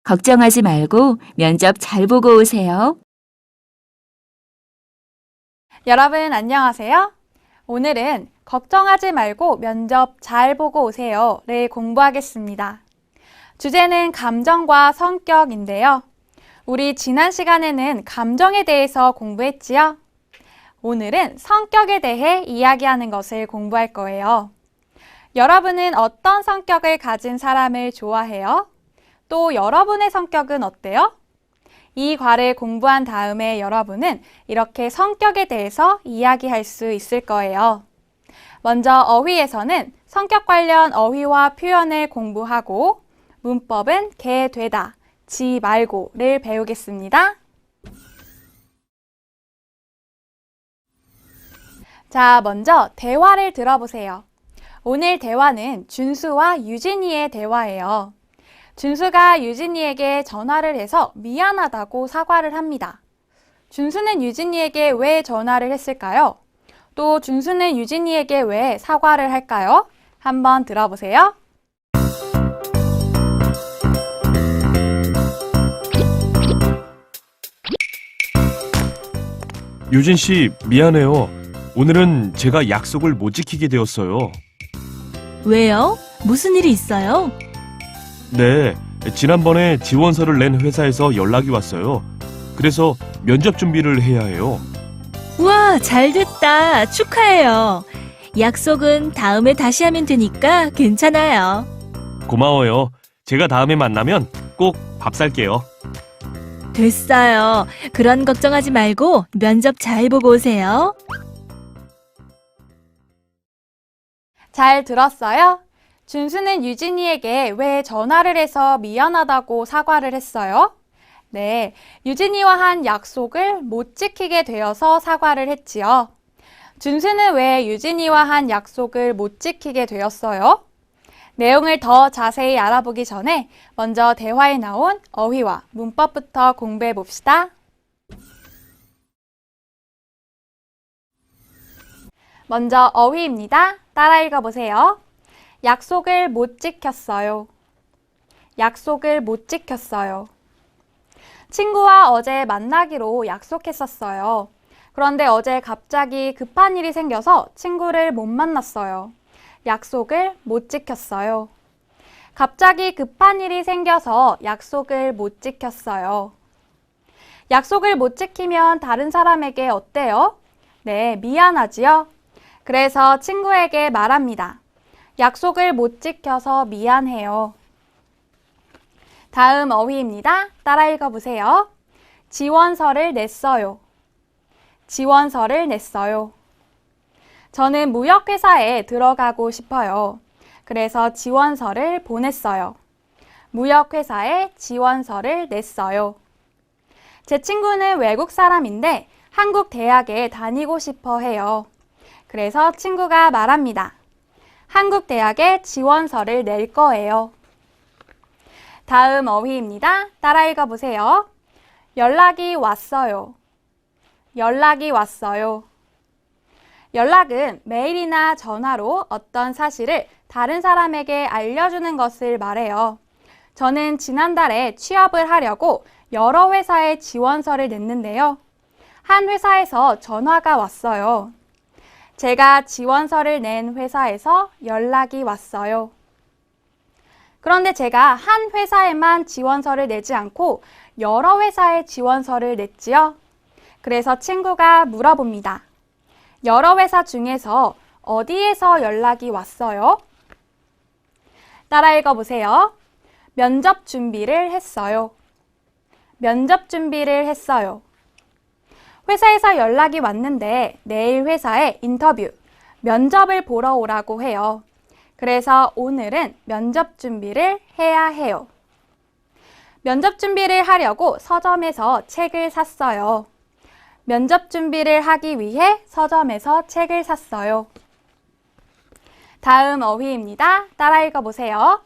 걱정하지 말고 면접 잘 보고 오세요. 여러분 안녕하세요. 오늘은 걱정하지 말고 면접 잘 보고 오세요를 공부하겠습니다. 주제는 감정과 성격인데요. 우리 지난 시간에는 감정에 대해서 공부했지요? 오늘은 성격에 대해 이야기하는 것을 공부할 거예요. 여러분은 어떤 성격을 가진 사람을 좋아해요? 또 여러분의 성격은 어때요? 이 과를 공부한 다음에 여러분은 이렇게 성격에 대해서 이야기할 수 있을 거예요. 먼저 어휘에서는 성격 관련 어휘와 표현을 공부하고 문법은 개 되다, 지 말고를 배우겠습니다. 자, 먼저 대화를 들어보세요. 오늘 대화는 준수와 유진이의 대화예요. 준수가 유진이에게 전화를 해서 미안하다고 사과를 합니다. 준수는 유진이에게 왜 전화를 했을까요? 또 준수는 유진이에게 왜 사과를 할까요? 한번 들어보세요. 유진 씨, 미안해요. 오늘은 제가 약속을 못 지키게 되었어요. 왜요? 무슨 일이 있어요? 네, 지난번에 지원서를 낸 회사에서 연락이 왔어요. 그래서 면접 준비를 해야 해요. 우와, 잘 됐다. 축하해요. 약속은 다음에 다시 하면 되니까 괜찮아요. 고마워요. 제가 다음에 만나면 꼭 밥 살게요. 됐어요. 그런 걱정하지 말고 면접 잘 보고 오세요. 잘 들었어요? 준수는 유진이에게 왜 전화를 해서 미안하다고 사과를 했어요? 네, 유진이와 한 약속을 못 지키게 되어서 사과를 했지요. 준수는 왜 유진이와 한 약속을 못 지키게 되었어요? 내용을 더 자세히 알아보기 전에 먼저 대화에 나온 어휘와 문법부터 공부해 봅시다. 먼저 어휘입니다. 따라 읽어보세요. 약속을 못 지켰어요. 약속을 못 지켰어요. 친구와 어제 만나기로 약속했었어요. 그런데 어제 갑자기 급한 일이 생겨서 친구를 못 만났어요. 약속을 못 지켰어요. 갑자기 급한 일이 생겨서 약속을 못 지켰어요. 약속을 못 지키면 다른 사람에게 어때요? 네, 미안하지요? 그래서 친구에게 말합니다. 약속을 못 지켜서 미안해요. 다음 어휘입니다. 따라 읽어보세요. 지원서를 냈어요. 지원서를 냈어요. 저는 무역회사에 들어가고 싶어요. 그래서 지원서를 보냈어요. 무역회사에 지원서를 냈어요. 제 친구는 외국 사람인데 한국 대학에 다니고 싶어 해요. 그래서 친구가 말합니다. 한국 대학에 지원서를 낼 거예요. 다음 어휘입니다. 따라 읽어보세요. 연락이 왔어요. 연락이 왔어요. 연락은 메일이나 전화로 어떤 사실을 다른 사람에게 알려주는 것을 말해요. 저는 지난달에 취업을 하려고 여러 회사에 지원서를 냈는데요. 한 회사에서 전화가 왔어요. 제가 지원서를 낸 회사에서 연락이 왔어요. 그런데 제가 한 회사에만 지원서를 내지 않고 여러 회사에 지원서를 냈지요. 그래서 친구가 물어봅니다. 여러 회사 중에서 어디에서 연락이 왔어요? 따라 읽어보세요. 면접 준비를 했어요. 면접 준비를 했어요. 회사에서 연락이 왔는데 내일 회사에 인터뷰, 면접을 보러 오라고 해요. 그래서 오늘은 면접 준비를 해야 해요. 면접 준비를 하려고 서점에서 책을 샀어요. 면접 준비를 하기 위해 서점에서 책을 샀어요. 다음 어휘입니다. 따라 읽어보세요.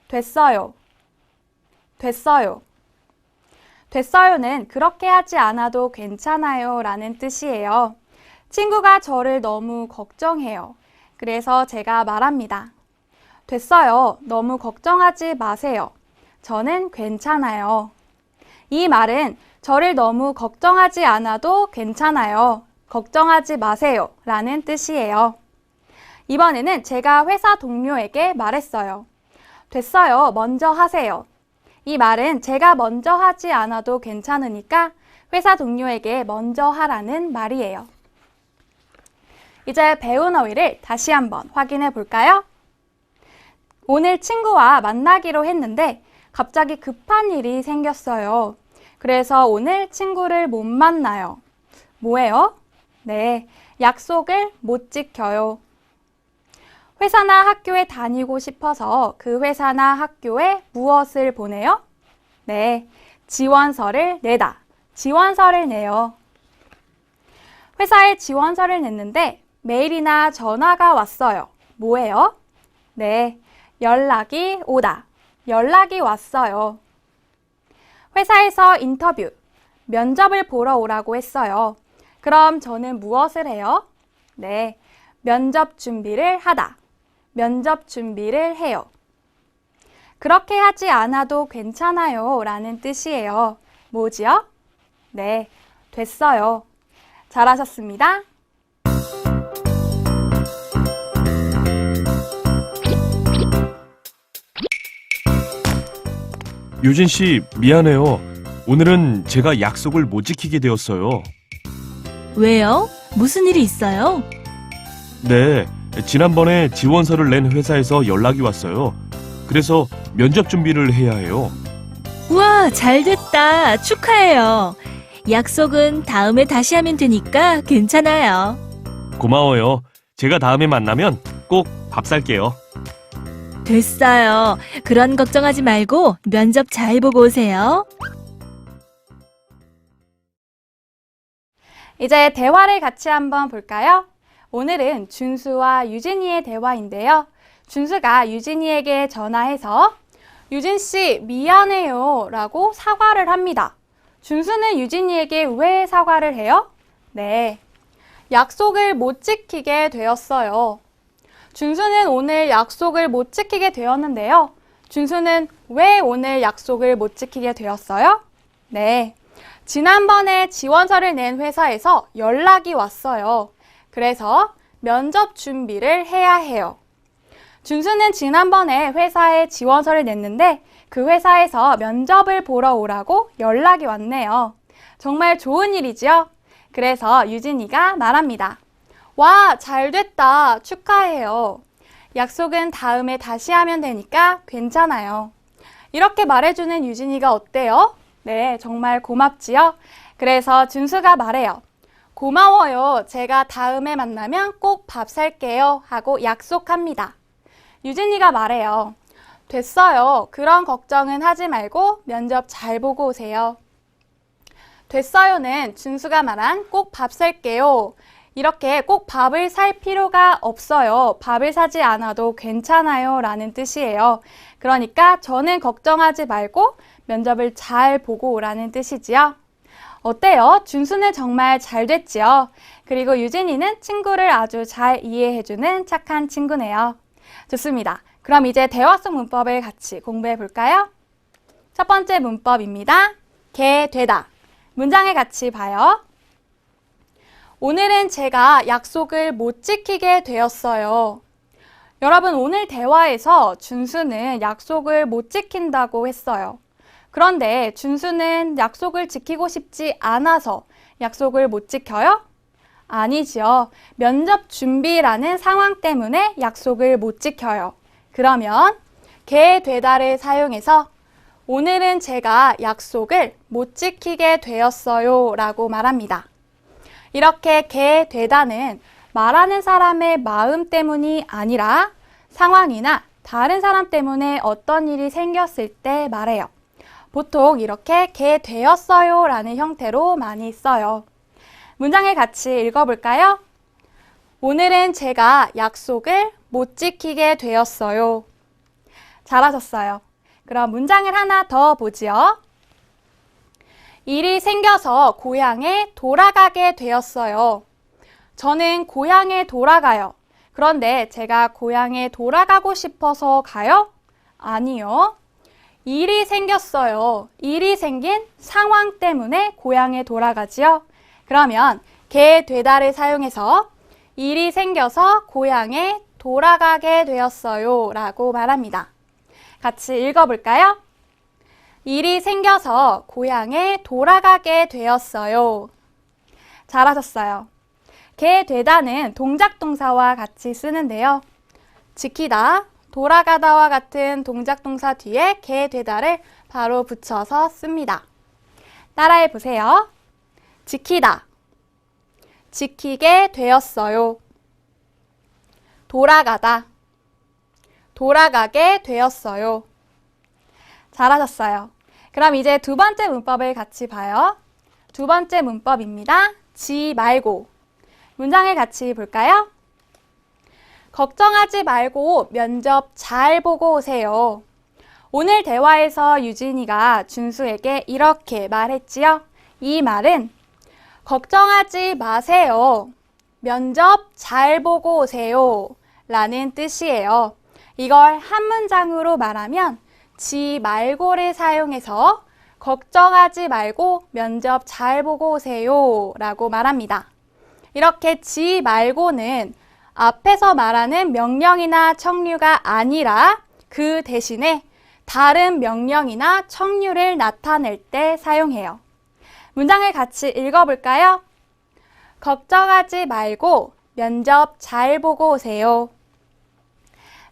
됐어요. 됐어요. 됐어요는 그렇게 하지 않아도 괜찮아요 라는 뜻이에요. 친구가 저를 너무 걱정해요. 그래서 제가 말합니다. 됐어요. 너무 걱정하지 마세요. 저는 괜찮아요. 이 말은 저를 너무 걱정하지 않아도 괜찮아요. 걱정하지 마세요. 라는 뜻이에요. 이번에는 제가 회사 동료에게 말했어요. 됐어요. 먼저 하세요. 이 말은 제가 먼저 하지 않아도 괜찮으니까 회사 동료에게 먼저 하라는 말이에요. 이제 배운 어휘를 다시 한번 확인해 볼까요? 오늘 친구와 만나기로 했는데 갑자기 급한 일이 생겼어요. 그래서 오늘 친구를 못 만나요. 뭐예요? 네, 약속을 못 지켜요. 회사나 학교에 다니고 싶어서 그 회사나 학교에 무엇을 보내요? 네, 지원서를 내다. 지원서를 내요. 회사에 지원서를 냈는데 메일이나 전화가 왔어요. 뭐예요? 네, 연락이 오다. 연락이 왔어요. 회사에서 인터뷰, 면접을 보러 오라고 했어요. 그럼 저는 무엇을 해요? 네, 면접 준비를 하다. 면접 준비를 해요. 그렇게 하지 않아도 괜찮아요 라는 뜻이에요. 뭐지요? 네, 됐어요. 잘하셨습니다. 유진 씨, 미안해요. 오늘은 제가 약속을 못 지키게 되었어요. 왜요? 무슨 일이 있어요? 네, 지난번에 지원서를 낸 회사에서 연락이 왔어요. 그래서 면접 준비를 해야 해요. 우와, 잘 됐다. 축하해요. 약속은 다음에 다시 하면 되니까 괜찮아요. 고마워요. 제가 다음에 만나면 꼭 밥 살게요. 됐어요. 그런 걱정하지 말고 면접 잘 보고 오세요. 이제 대화를 같이 한번 볼까요? 오늘은 준수와 유진이의 대화인데요. 준수가 유진이에게 전화해서 유진 씨, 미안해요 라고 사과를 합니다. 준수는 유진이에게 왜 사과를 해요? 네, 약속을 못 지키게 되었어요. 준수는 오늘 약속을 못 지키게 되었는데요. 준수는 왜 오늘 약속을 못 지키게 되었어요? 네, 지난번에 지원서를 낸 회사에서 연락이 왔어요. 그래서 면접 준비를 해야 해요. 준수는 지난번에 회사에 지원서를 냈는데 그 회사에서 면접을 보러 오라고 연락이 왔네요. 정말 좋은 일이죠? 그래서 유진이가 말합니다. 와, 잘 됐다. 축하해요. 약속은 다음에 다시 하면 되니까 괜찮아요. 이렇게 말해주는 유진이가 어때요? 네, 정말 고맙지요? 그래서 준수가 말해요. 고마워요. 제가 다음에 만나면 꼭 밥 살게요. 하고 약속합니다. 유진이가 말해요. 됐어요. 그런 걱정은 하지 말고 면접 잘 보고 오세요. 됐어요는 준수가 말한 꼭 밥 살게요. 이렇게 꼭 밥을 살 필요가 없어요. 밥을 사지 않아도 괜찮아요 라는 뜻이에요. 그러니까 저는 걱정하지 말고 면접을 잘 보고 오라는 뜻이지요. 어때요? 준수는 정말 잘 됐지요. 그리고 유진이는 친구를 아주 잘 이해해주는 착한 친구네요. 좋습니다. 그럼 이제 대화 속 문법을 같이 공부해 볼까요? 첫 번째 문법입니다. 게 되다. 문장을 같이 봐요. 오늘은 제가 약속을 못 지키게 되었어요. 여러분, 오늘 대화에서 준수는 약속을 못 지킨다고 했어요. 그런데 준수는 약속을 지키고 싶지 않아서 약속을 못 지켜요? 아니지요. 면접 준비라는 상황 때문에 약속을 못 지켜요. 그러면 게 되다를 사용해서 오늘은 제가 약속을 못 지키게 되었어요 라고 말합니다. 이렇게 게 되다는 말하는 사람의 마음 때문이 아니라 상황이나 다른 사람 때문에 어떤 일이 생겼을 때 말해요. 보통 이렇게 게 되었어요 라는 형태로 많이 써요. 문장을 같이 읽어볼까요? 오늘은 제가 약속을 못 지키게 되었어요. 잘하셨어요. 그럼 문장을 하나 더 보지요. 일이 생겨서 고향에 돌아가게 되었어요. 저는 고향에 돌아가요. 그런데 제가 고향에 돌아가고 싶어서 가요? 아니요. 일이 생겼어요. 일이 생긴 상황 때문에 고향에 돌아가지요. 그러면 게 되다를 사용해서 일이 생겨서 고향에 돌아가게 되었어요 라고 말합니다. 같이 읽어볼까요? 일이 생겨서 고향에 돌아가게 되었어요. 잘하셨어요. 게 되다는 동작 동사와 같이 쓰는데요. 지키다, 돌아가다와 같은 동작 동사 뒤에 게 되다를 바로 붙여서 씁니다. 따라해 보세요. 지키다, 지키게 되었어요. 돌아가다, 돌아가게 되었어요. 잘하셨어요. 그럼 이제 두 번째 문법을 같이 봐요. 두 번째 문법입니다. 지 말고. 문장을 같이 볼까요? 걱정하지 말고 면접 잘 보고 오세요. 오늘 대화에서 유진이가 준수에게 이렇게 말했지요. 이 말은 걱정하지 마세요. 면접 잘 보고 오세요. 라는 뜻이에요. 이걸 한 문장으로 말하면 지 말고를 사용해서 걱정하지 말고 면접 잘 보고 오세요. 라고 말합니다. 이렇게 지 말고는 앞에서 말하는 명령이나 청류가 아니라 그 대신에 다른 명령이나 청류를 나타낼 때 사용해요. 문장을 같이 읽어볼까요? 걱정하지 말고 면접 잘 보고 오세요.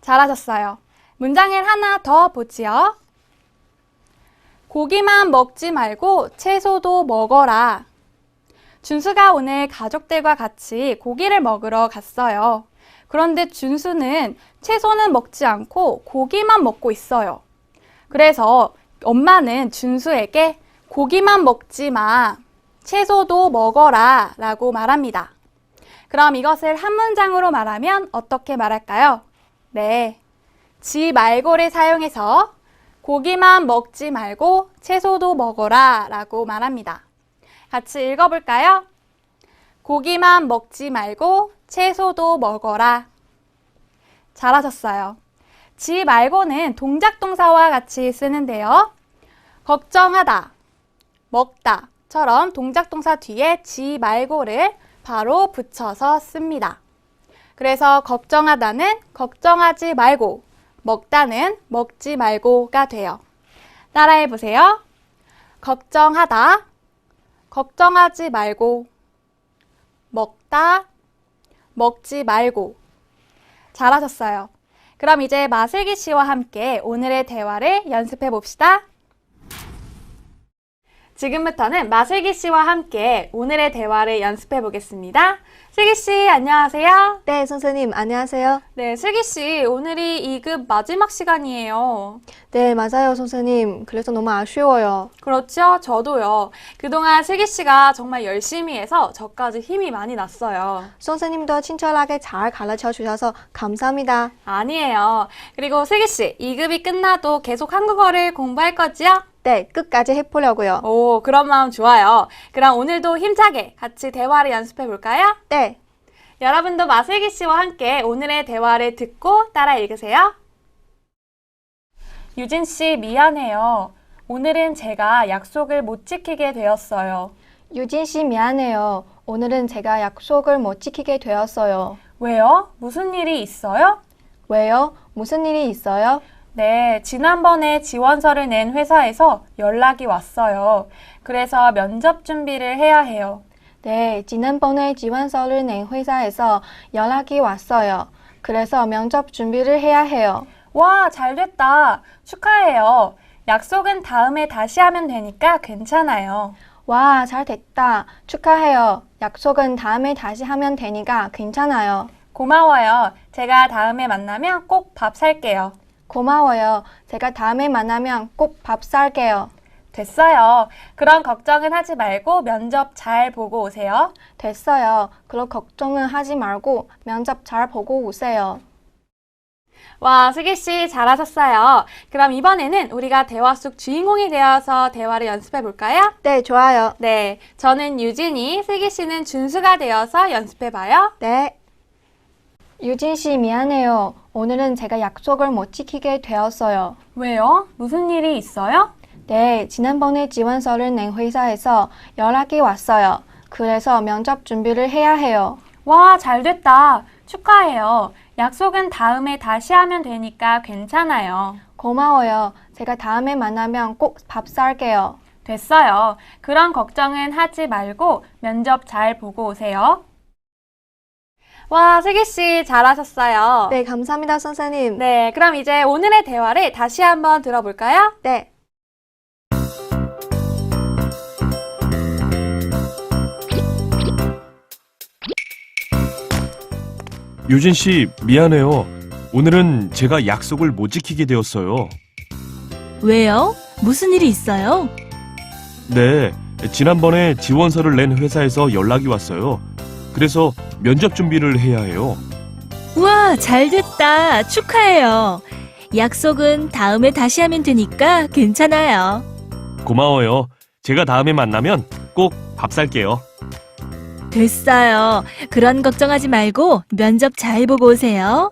잘하셨어요. 문장을 하나 더 보지요. 고기만 먹지 말고 채소도 먹어라. 준수가 오늘 가족들과 같이 고기를 먹으러 갔어요. 그런데 준수는 채소는 먹지 않고 고기만 먹고 있어요. 그래서 엄마는 준수에게 고기만 먹지 마, 채소도 먹어라 라고 말합니다. 그럼 이것을 한 문장으로 말하면 어떻게 말할까요? 네, 지 말고를 사용해서 고기만 먹지 말고 채소도 먹어라 라고 말합니다. 같이 읽어볼까요? 고기만 먹지 말고 채소도 먹어라. 잘하셨어요. 지 말고는 동작 동사와 같이 쓰는데요. 걱정하다, 먹다처럼 동작 동사 뒤에 지 말고를 바로 붙여서 씁니다. 그래서 걱정하다는 걱정하지 말고, 먹다는 먹지 말고가 돼요. 따라해 보세요. 걱정하다, 걱정하지 말고, 먹다, 먹지 말고. 잘하셨어요. 그럼 이제 마슬기 씨와 함께 오늘의 대화를 연습해 봅시다. 지금부터는 마슬기 씨와 함께 오늘의 대화를 연습해 보겠습니다. 슬기 씨, 안녕하세요. 네, 선생님, 안녕하세요. 네, 슬기 씨, 오늘이 2급 마지막 시간이에요. 네, 맞아요, 선생님. 그래서 너무 아쉬워요. 그렇죠? 저도요. 그동안 슬기 씨가 정말 열심히 해서 저까지 힘이 많이 났어요. 선생님도 친절하게 잘 가르쳐 주셔서 감사합니다. 아니에요. 그리고 슬기 씨, 2급이 끝나도 계속 한국어를 공부할 거지요? 네, 끝까지 해보려고요. 오, 그런 마음 좋아요. 그럼 오늘도 힘차게 같이 대화를 연습해 볼까요? 네, 여러분도 마슬기 씨와 함께 오늘의 대화를 듣고 따라 읽으세요. 유진 씨, 미안해요. 오늘은 제가 약속을 못 지키게 되었어요. 유진 씨 미안해요. 오늘은 제가 약속을 못 지키게 되었어요. 왜요? 무슨 일이 있어요? 왜요? 무슨 일이 있어요? 네, 지난번에 지원서를 낸 회사에서 연락이 왔어요. 그래서 면접 준비를 해야 해요. 네, 지난번에 지원서를 낸 회사에서 연락이 왔어요. 그래서 면접 준비를 해야 해요. 와, 잘 됐다. 축하해요. 약속은 다음에 다시 하면 되니까 괜찮아요. 와, 잘 됐다. 축하해요. 약속은 다음에 다시 하면 되니까 괜찮아요. 고마워요. 제가 다음에 만나면 꼭 밥 살게요. 고마워요. 제가 다음에 만나면 꼭 밥 살게요. 됐어요. 그런 걱정은 하지 말고 면접 잘 보고 오세요. 됐어요. 그런 걱정은 하지 말고 면접 잘 보고 오세요. 와, 슬기 씨 잘하셨어요. 그럼 이번에는 우리가 대화 속 주인공이 되어서 대화를 연습해 볼까요? 네, 좋아요. 네, 저는 유진이, 슬기 씨는 준수가 되어서 연습해 봐요. 네. 유진 씨 미안해요. 오늘은 제가 약속을 못 지키게 되었어요. 왜요? 무슨 일이 있어요? 네, 지난번에 지원서를 낸 회사에서 연락이 왔어요. 그래서 면접 준비를 해야 해요. 와, 잘 됐다. 축하해요. 약속은 다음에 다시 하면 되니까 괜찮아요. 고마워요. 제가 다음에 만나면 꼭 밥 살게요. 됐어요. 그런 걱정은 하지 말고 면접 잘 보고 오세요. 와, 슬기 씨 잘하셨어요. 네, 감사합니다, 선생님. 네, 그럼 이제 오늘의 대화를 다시 한번 들어볼까요? 네. 유진 씨, 미안해요. 오늘은 제가 약속을 못 지키게 되었어요. 왜요? 무슨 일이 있어요? 네, 지난번에 지원서를 낸 회사에서 연락이 왔어요. 그래서 면접 준비를 해야 해요. 우와, 잘 됐다. 축하해요. 약속은 다음에 다시 하면 되니까 괜찮아요. 고마워요. 제가 다음에 만나면 꼭 밥 살게요. 됐어요. 그런 걱정하지 말고 면접 잘 보고 오세요.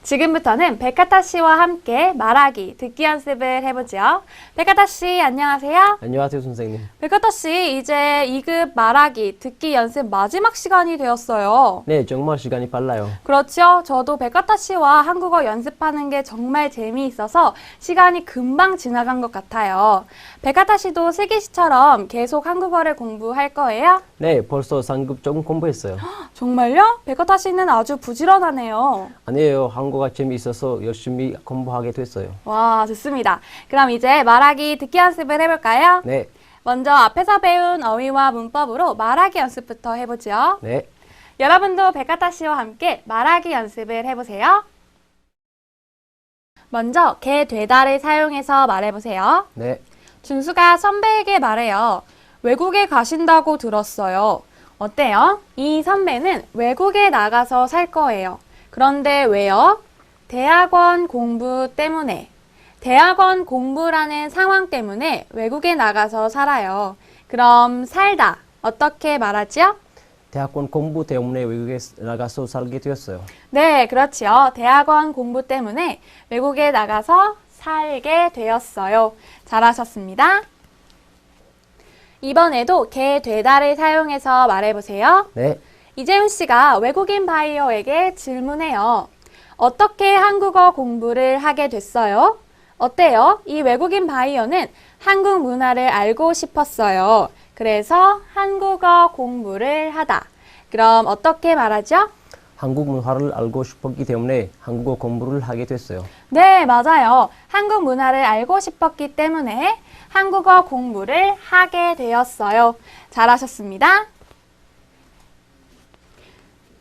지금부터는 백가타 씨와 함께 말하기, 듣기 연습을 해보죠. 백가타 씨, 안녕하세요. 안녕하세요, 선생님. 백가타 씨, 이제 2급 말하기, 듣기 연습 마지막 시간이 되었어요. 네, 정말 시간이 빨라요. 그렇죠. 저도 백가타 씨와 한국어 연습하는 게 정말 재미있어서 시간이 금방 지나간 것 같아요. 백가타 씨도 슬기 씨처럼 계속 한국어를 공부할 거예요? 네, 벌써 3급 조금 공부했어요. 정말요? 백가타 씨는 아주 부지런하네요. 아니에요, 한국어가 재미있어서 열심히 공부하게 됐어요. 와, 좋습니다. 그럼 이제 말하기, 듣기 연습을 해볼까요? 네, 먼저 앞에서 배운 어휘와 문법으로 말하기 연습부터 해보죠. 네, 여러분도 백가타 씨와 함께 말하기 연습을 해보세요. 먼저 개 되다를 사용해서 말해보세요. 네. 준수가 선배에게 말해요. 외국에 가신다고 들었어요. 어때요? 이 선배는 외국에 나가서 살 거예요. 그런데 왜요? 대학원 공부 때문에. 대학원 공부라는 상황 때문에 외국에 나가서 살아요. 그럼 살다 어떻게 말하죠? 대학원 공부 때문에 외국에 나가서 살게 되었어요. 네, 그렇지요. 대학원 공부 때문에 외국에 나가서 살게 되었어요. 잘하셨습니다. 이번에도 개 되다를 사용해서 말해보세요. 네, 이재훈 씨가 외국인 바이어에게 질문해요. 어떻게 한국어 공부를 하게 됐어요? 어때요? 이 외국인 바이어는 한국 문화를 알고 싶었어요. 그래서 한국어 공부를 하다. 그럼 어떻게 말하죠? 한국 문화를 알고 싶었기 때문에 한국어 공부를 하게 됐어요. 네, 맞아요. 한국 문화를 알고 싶었기 때문에 한국어 공부를 하게 되었어요. 잘하셨습니다.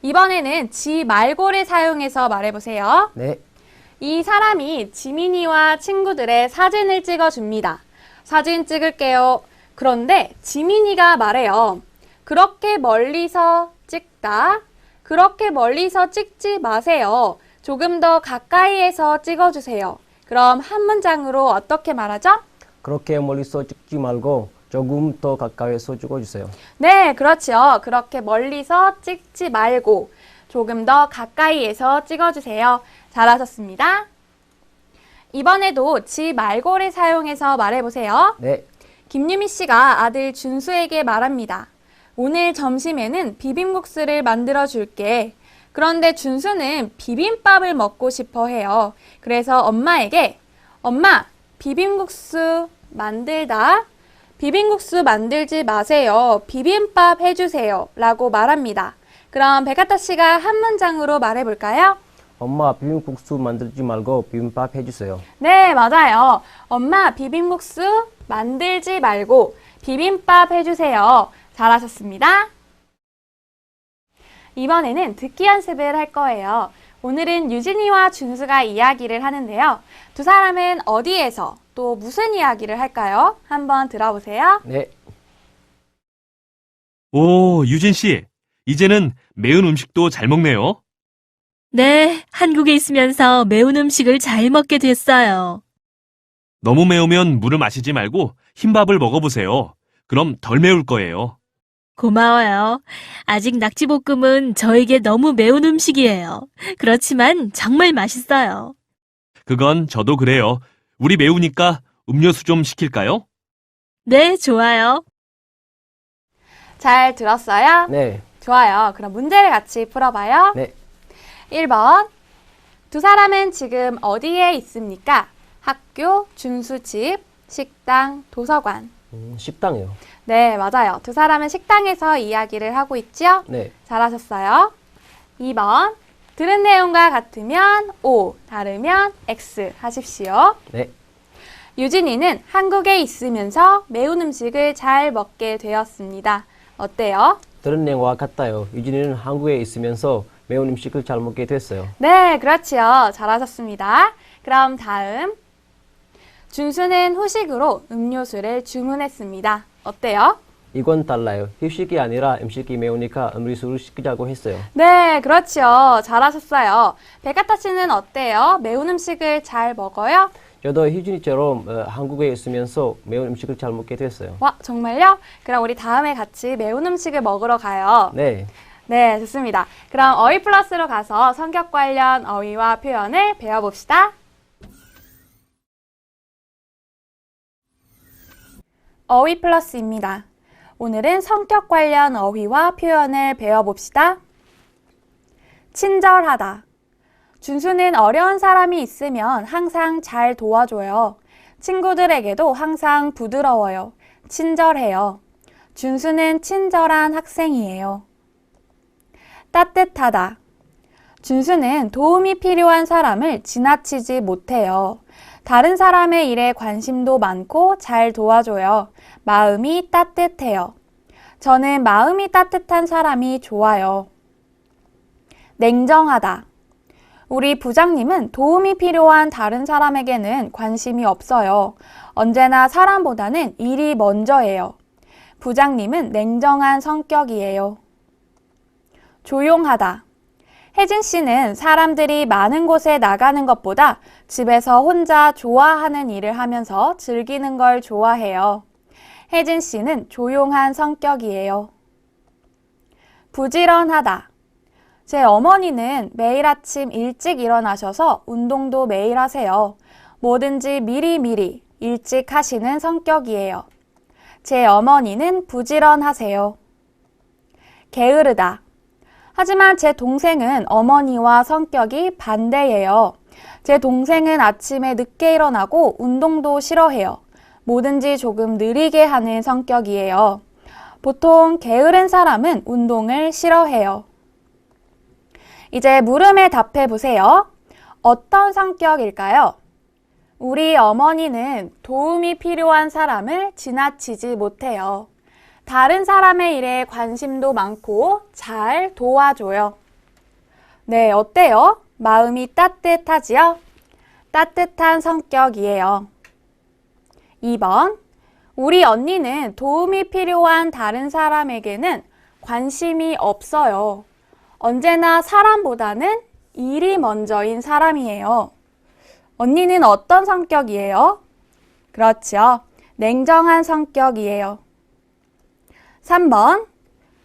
이번에는 지 말고를 사용해서 말해보세요. 네, 이 사람이 지민이와 친구들의 사진을 찍어줍니다. 사진 찍을게요. 그런데 지민이가 말해요. 그렇게 멀리서 찍다. 그렇게 멀리서 찍지 마세요. 조금 더 가까이에서 찍어주세요. 그럼 한 문장으로 어떻게 말하죠? 그렇게 멀리서 찍지 말고 조금 더 가까이서 찍어주세요. 네, 그렇죠. 그렇게 멀리서 찍지 말고 조금 더 가까이에서 찍어주세요. 잘하셨습니다. 이번에도 지 말고를 사용해서 말해보세요. 네, 김유미 씨가 아들 준수에게 말합니다. 오늘 점심에는 비빔국수를 만들어 줄게. 그런데 준수는 비빔밥을 먹고 싶어 해요. 그래서 엄마에게 엄마, 비빔국수 만들다. 비빔국수 만들지 마세요. 비빔밥 해주세요. 라고 말합니다. 그럼 백가타 씨가 한 문장으로 말해볼까요? 엄마 비빔국수 만들지 말고 비빔밥 해주세요. 네, 맞아요. 엄마, 비빔국수 만들지 말고 비빔밥 해주세요. 잘하셨습니다. 이번에는 듣기 연습을 할 거예요. 오늘은 유진이와 준수가 이야기를 하는데요. 두 사람은 어디에서 또 무슨 이야기를 할까요? 한번 들어보세요. 네, 오, 유진 씨. 이제는 매운 음식도 잘 먹네요. 네, 한국에 있으면서 매운 음식을 잘 먹게 됐어요. 너무 매우면 물을 마시지 말고 흰밥을 먹어보세요. 그럼 덜 매울 거예요. 고마워요. 아직 낙지볶음은 저에게 너무 매운 음식이에요. 그렇지만 정말 맛있어요. 그건 저도 그래요. 우리 매우니까 음료수 좀 시킬까요? 네, 좋아요. 잘 들었어요? 네. 좋아요. 그럼 문제를 같이 풀어봐요. 네. 1번. 두 사람은 지금 어디에 있습니까? 학교, 준수 집, 식당, 도서관. 식당이요. 네, 맞아요. 두 사람은 식당에서 이야기를 하고 있죠? 네. 잘하셨어요. 2번. 들은 내용과 같으면 O, 다르면 X 하십시오. 네. 유진이는 한국에 있으면서 매운 음식을 잘 먹게 되었습니다. 어때요? 들은 내용과 같아요. 유진이는 한국에 있으면서 매운 음식을 잘 먹게 됐어요. 네, 그렇지요. 잘하셨습니다. 그럼 다음. 준수는 후식으로 음료수를 주문했습니다. 어때요? 이건 달라요. 휴식이 아니라 음식이 매우니까 음료수를 시키자고 했어요. 네, 그렇죠. 잘하셨어요. 백아타 씨는 어때요? 매운 음식을 잘 먹어요? 저도 휴진이처럼 한국에 있으면서 매운 음식을 잘 먹게 됐어요. 와, 정말요? 그럼 우리 다음에 같이 매운 음식을 먹으러 가요. 네. 네, 좋습니다. 그럼 어휘 플러스로 가서 성격 관련 어휘와 표현을 배워봅시다. 어휘 플러스입니다. 오늘은 성격 관련 어휘와 표현을 배워봅시다. 친절하다. 준수는 어려운 사람이 있으면 항상 잘 도와줘요. 친구들에게도 항상 부드러워요. 친절해요. 준수는 친절한 학생이에요. 따뜻하다. 준수는 도움이 필요한 사람을 지나치지 못해요. 다른 사람의 일에 관심도 많고 잘 도와줘요. 마음이 따뜻해요. 저는 마음이 따뜻한 사람이 좋아요. 냉정하다. 우리 부장님은 도움이 필요한 다른 사람에게는 관심이 없어요. 언제나 사람보다는 일이 먼저예요. 부장님은 냉정한 성격이에요. 조용하다. 혜진 씨는 사람들이 많은 곳에 나가는 것보다 집에서 혼자 좋아하는 일을 하면서 즐기는 걸 좋아해요. 혜진 씨는 조용한 성격이에요. 부지런하다. 제 어머니는 매일 아침 일찍 일어나셔서 운동도 매일 하세요. 뭐든지 미리미리 일찍 하시는 성격이에요. 제 어머니는 부지런하세요. 게으르다. 하지만 제 동생은 어머니와 성격이 반대예요. 제 동생은 아침에 늦게 일어나고 운동도 싫어해요. 뭐든지 조금 느리게 하는 성격이에요. 보통 게으른 사람은 운동을 싫어해요. 이제 물음에 답해 보세요. 어떤 성격일까요? 우리 어머니는 도움이 필요한 사람을 지나치지 못해요. 다른 사람의 일에 관심도 많고 잘 도와줘요. 네, 어때요? 마음이 따뜻하지요? 따뜻한 성격이에요. 2번. 우리 언니는 도움이 필요한 다른 사람에게는 관심이 없어요. 언제나 사람보다는 일이 먼저인 사람이에요. 언니는 어떤 성격이에요? 그렇죠. 냉정한 성격이에요. 3번.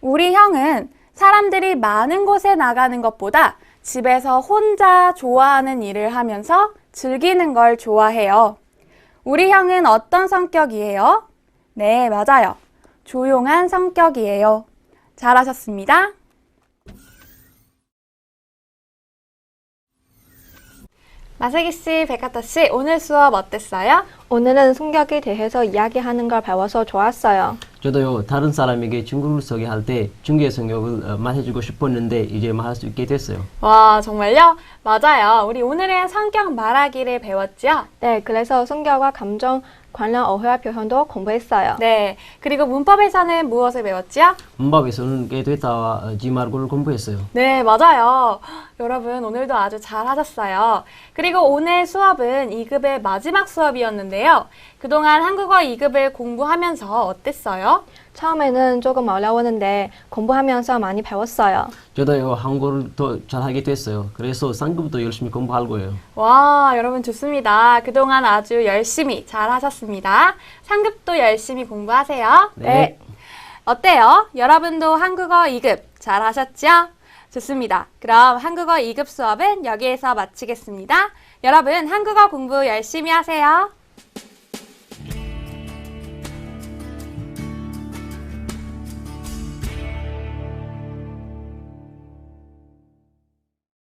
우리 형은 사람들이 많은 곳에 나가는 것보다 집에서 혼자 좋아하는 일을 하면서 즐기는 걸 좋아해요. 우리 형은 어떤 성격이에요? 네, 맞아요. 조용한 성격이에요. 잘하셨습니다. 마세기 씨, 백하타 씨, 오늘 수업 어땠어요? 오늘은 성격에 대해서 이야기하는 걸 배워서 좋았어요. 저도요, 다른 사람에게 친구를 소개할 때 중국의 성격을 말해주고 싶었는데 이제 말할 수 있게 됐어요. 와, 정말요? 맞아요. 우리 오늘은 성격 말하기를 배웠죠? 네, 그래서 성격과 감정 관련 어휘와 표현도 공부했어요. 네. 그리고 문법에서는 무엇을 배웠죠? 문법에서는 게됐다와 지말고를 공부했어요. 네, 맞아요. 여러분, 오늘도 아주 잘 하셨어요. 그리고 오늘 수업은 2급의 마지막 수업이었는데요. 그동안 한국어 2급을 공부하면서 어땠어요? 처음에는 조금 어려웠는데 공부하면서 많이 배웠어요. 저도 한국어를 더 잘하게 됐어요. 그래서 3급도 열심히 공부할 거예요. 와, 여러분 좋습니다. 그동안 아주 열심히 잘 하셨습니다. 3급도 열심히 공부하세요. 네. 어때요? 여러분도 한국어 2급 잘 하셨죠? 좋습니다. 그럼 한국어 2급 수업은 여기에서 마치겠습니다. 여러분 한국어 공부 열심히 하세요.